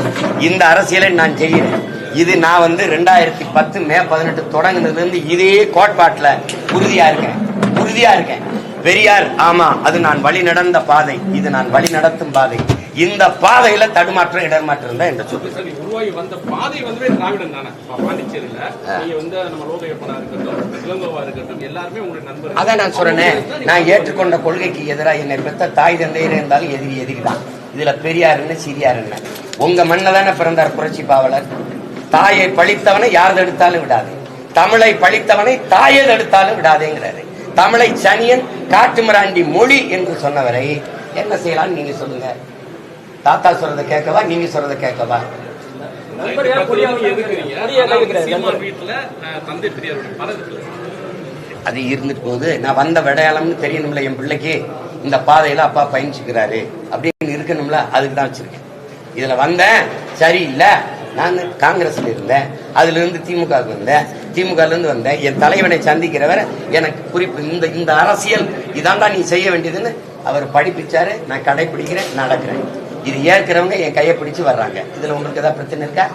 இந்த அரசியலை நான் செய்கிறேன். இது நான் 2010 மே 18 தொடங்கினதுல இருந்து இதே கோட்பாட்டுல உறுதியா இருக்கேன். பெரியார், ஆமா, அது நான் வழி நடந்த பாதை, இது நான் வழி நடத்தும் பாதை. இந்த பாதையில தடுமாற்றம் இடர்மாற்றம் தான் என்று சொல்லி உருவாகி வந்த பாதை திராவிடம் தானே. பாண்டிச்சேரியில நீங்க நம்ம லோகையப்பனா இருக்கட்டும், இளங்கோவா இருக்கட்டும், எல்லாருமே உங்களுக்கு நண்பர்கள். அதான் நான் சொல்றேன், நான் ஏற்றுக்கொண்ட கொள்கைக்கு எதிராக என்னை பெற்ற தாய் தந்தையர் இருந்தாலும் எதிரிதான். இதுல பெரியார் என்ன, சிறியார் என்ன? உங்க மண்ண தானே பிறந்தார் புரட்சி பாவலர். தாயை பழித்தவனை யார் தடுத்தாலும் விடாது, தமிழை பழித்தவனை தாயை தடுத்தாலும் விடாதேங்கிறாரு. தமிழை சனியன், காட்டுமிராண்டி மொழி என்று சொன்னவரை என்ன செய்யலாம் நீங்க சொல்லுங்க. தாத்தா சொல்றதை கேட்கவா, நீங்க சொல்றதை கேட்கவா? அது இருந்துட்டு போகுது. நான் வந்த விடையாளம்னு தெரியணும்ல என் பிள்ளைக்கு. இந்த பாதையில அப்பா பயணிச்சுக்கிறாரு அப்படின்னு இருக்கணும்ல, அதுக்கு தான் வச்சிருக்கேன். இதுல வந்தேன் சரியில்லை. நான் காங்கிரஸ்ல இருந்தேன், அதுல இருந்து திமுகவுக்கு வந்தேன், திமுக இருந்து வந்தேன். என் தலைவனை சந்திக்கிறவர் எனக்கு குறிப்பு இந்த அரசியல் இதாண்டா நீ செய்ய வேண்டியதுன்னு அவர் படிப்பிச்சாரு. நான் கடைபிடிக்கிறேன், நடக்கிறேன். இது ஏற்கிறவங்க என் கையை பிடிச்சு வர்றாங்க. இதுல உங்களுக்கு ஏதாவது பிரச்சனை இருக்கா?